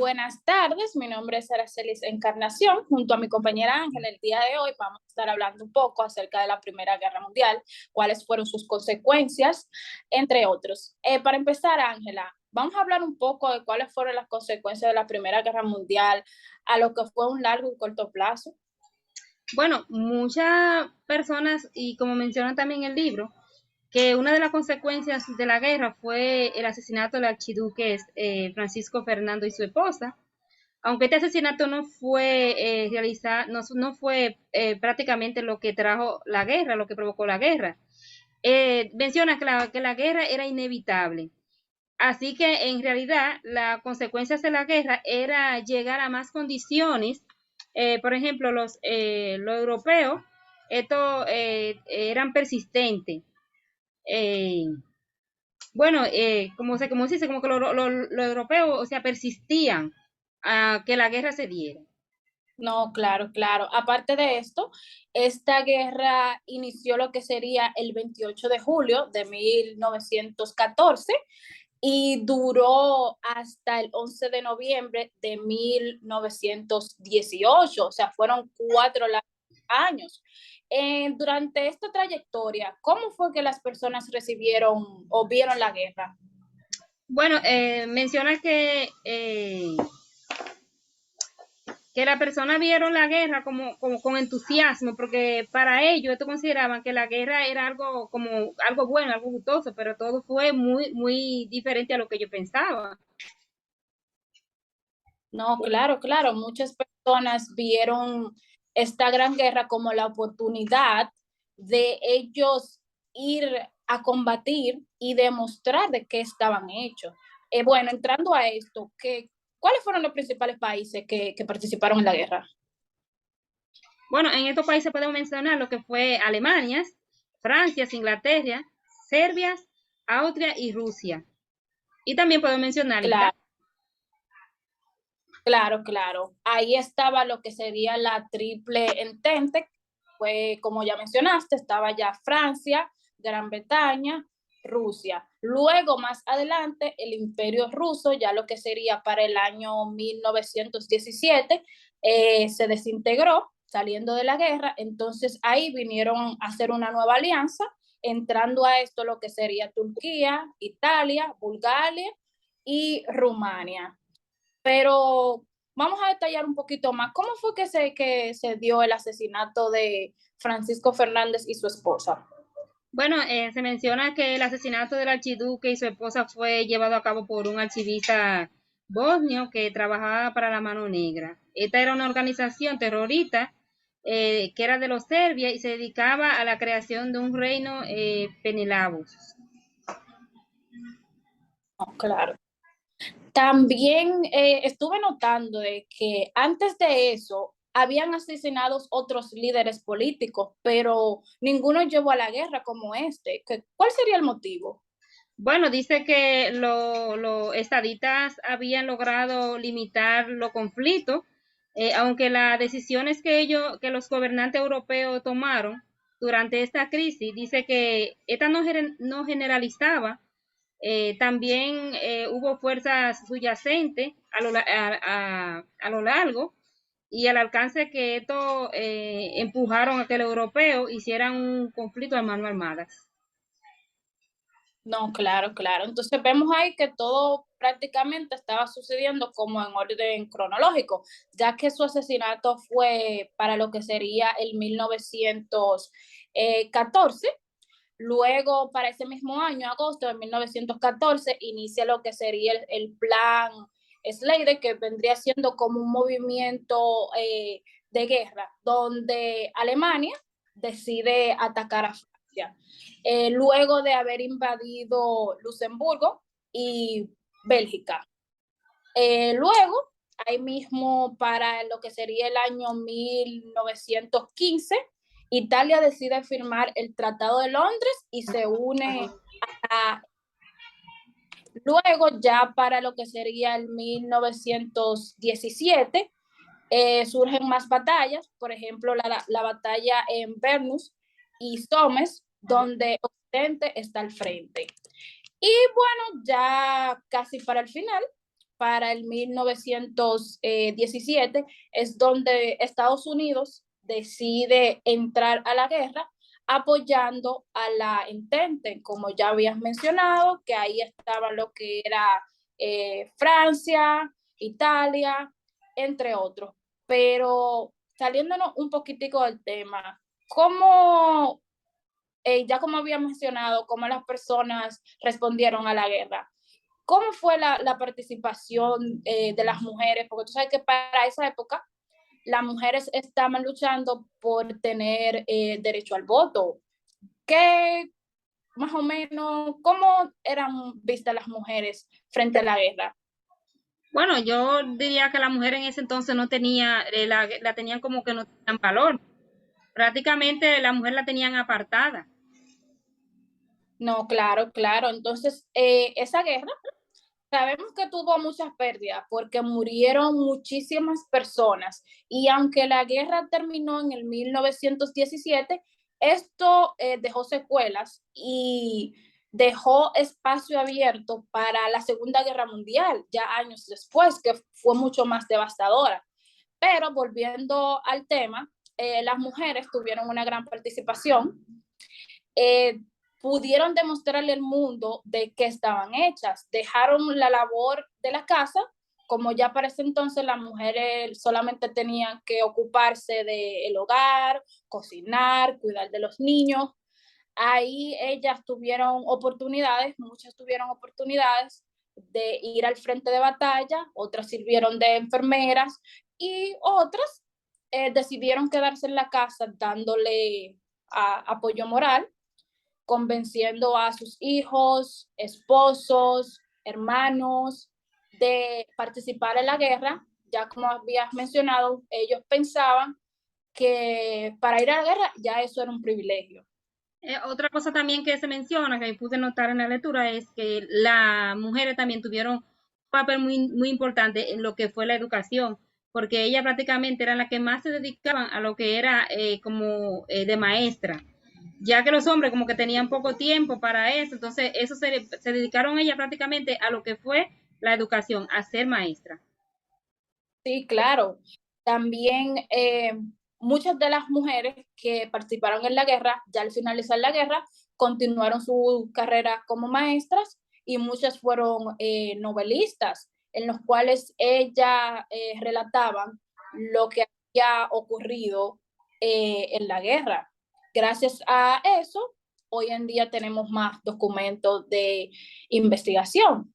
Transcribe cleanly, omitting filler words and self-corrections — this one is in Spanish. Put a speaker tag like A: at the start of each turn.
A: Buenas tardes, mi nombre es Aracelis Encarnación. Junto a mi compañera Ángela, el día de hoy vamos a estar hablando un poco acerca de la Primera Guerra Mundial, cuáles fueron sus consecuencias, entre otros. Para empezar, Ángela, vamos a hablar un poco de cuáles fueron las consecuencias de la Primera Guerra Mundial a lo que fue un largo y corto plazo.
B: Bueno, muchas personas, y como menciona también el libro, que una de las consecuencias de la guerra fue el asesinato del archiduque Francisco Fernando y su esposa, aunque este asesinato no fue realizado, no fue prácticamente lo que trajo la guerra, lo que provocó la guerra. Menciona que la guerra era inevitable. Así que en realidad las consecuencias de la guerra era llegar a más condiciones. Por ejemplo, los europeos, estos eran persistentes. Eh, bueno, como se dice, como que los europeos, o sea, persistían a que la guerra se diera.
A: No, claro, claro. Aparte de esto, esta guerra inició lo que sería el 28 de julio de 1914 y duró hasta el 11 de noviembre de 1918, o sea, fueron 4 años. Durante esta trayectoria, ¿cómo fue que las personas recibieron o vieron la guerra?
B: Bueno, menciona que la persona vieron la guerra como con entusiasmo, porque para ellos esto consideraban que la guerra era algo como algo bueno, algo gustoso, pero todo fue muy diferente a lo que yo pensaba.
A: No, claro, claro. Muchas personas vieron esta gran guerra como la oportunidad de ellos ir a combatir y demostrar de qué estaban hechos. Bueno, entrando a esto, ¿cuáles fueron los principales países que participaron en la guerra?
B: Bueno, en estos países podemos mencionar lo que fue Alemania, Francia, Inglaterra, Serbia, Austria y Rusia. Y también podemos mencionar Italia.
A: Claro, claro, claro. Ahí estaba lo que sería la triple entente, fue como ya mencionaste, estaba ya Francia, Gran Bretaña, Rusia. Luego, más adelante, el Imperio Ruso, ya lo que sería para el año 1917, se desintegró saliendo de la guerra. Entonces ahí vinieron a hacer una nueva alianza, entrando a esto lo que sería Turquía, Italia, Bulgaria y Rumania. Pero vamos a detallar un poquito más. ¿Cómo fue que se dio el asesinato de Francisco Fernández y su esposa?
B: Bueno, se menciona que el asesinato del archiduque y su esposa fue llevado a cabo por un archivista bosnio que trabajaba para la Mano Negra. Esta era una organización terrorista que era de los serbios y se dedicaba a la creación de un reino Penelabos.
A: No, claro. También estuve notando de que antes de eso habían asesinado otros líderes políticos, pero ninguno llevó a la guerra como este. ¿Cuál sería el motivo?
B: Bueno, dice que los estadistas habían logrado limitar los conflictos, aunque las decisiones que los gobernantes europeos tomaron durante esta crisis, dice que esta no generalizaba. También hubo fuerzas subyacentes a lo largo y al alcance que esto empujaron a que los europeos hicieran un conflicto a mano armada.
A: No, claro, claro. Entonces vemos ahí que todo prácticamente estaba sucediendo como en orden cronológico, ya que su asesinato fue para lo que sería el 1914. Luego, para ese mismo año, agosto de 1914, inicia lo que sería el plan Slade, que vendría siendo como un movimiento de guerra, donde Alemania decide atacar a Francia. Luego de haber invadido Luxemburgo y Bélgica. Luego, ahí mismo para lo que sería el año 1915, Italia decide firmar el Tratado de Londres y se une a... Luego, ya para lo que sería el 1917, surgen más batallas, por ejemplo, la batalla en Vernus y Somes, donde Occidente está al frente. Y bueno, ya casi para el final, para el 1917 es donde Estados Unidos decide entrar a la guerra apoyando a la Entente, como ya habías mencionado, que ahí estaba lo que era Francia, Italia, entre otros. Pero saliéndonos un poquitico del tema, ¿cómo, ya como había mencionado, cómo las personas respondieron a la guerra? ¿Cómo fue la participación de las mujeres? Porque tú sabes que para esa época las mujeres estaban luchando por tener derecho al voto. ¿Qué, más o menos, cómo eran vistas las mujeres frente a la guerra?
B: Bueno, yo diría que la mujer en ese entonces no tenía, la tenían como que no tenían valor. Prácticamente la mujer la tenían apartada.
A: No, claro, claro. Entonces, esa guerra sabemos que tuvo muchas pérdidas porque murieron muchísimas personas y aunque la guerra terminó en el 1917, esto dejó secuelas y dejó espacio abierto para la Segunda Guerra Mundial, ya años después, que fue mucho más devastadora. Pero volviendo al tema, las mujeres tuvieron una gran participación. eh, Pudieron demostrarle al mundo de qué estaban hechas. Dejaron la labor de la casa, como ya para ese entonces las mujeres solamente tenían que ocuparse del hogar, cocinar, cuidar de los niños. Ahí ellas tuvieron oportunidades, muchas tuvieron oportunidades de ir al frente de batalla, otras sirvieron de enfermeras y otras decidieron quedarse en la casa dándole apoyo moral, convenciendo a sus hijos, esposos, hermanos de participar en la guerra. Ya como habías mencionado, ellos pensaban que para ir a la guerra ya eso era un privilegio.
B: Otra cosa también que se menciona, que pude notar en la lectura, es que las mujeres también tuvieron un papel muy importante en lo que fue la educación, porque ellas prácticamente eran las que más se dedicaban a lo que era como de maestra, ya que los hombres como que tenían poco tiempo para eso, entonces eso se dedicaron ellas prácticamente a lo que fue la educación, a ser maestra.
A: Sí, claro. También muchas de las mujeres que participaron en la guerra, ya al finalizar la guerra, continuaron su carrera como maestras y muchas fueron novelistas, en los cuales ellas relataban lo que había ocurrido en la guerra. Gracias a eso, hoy en día tenemos más documentos de investigación.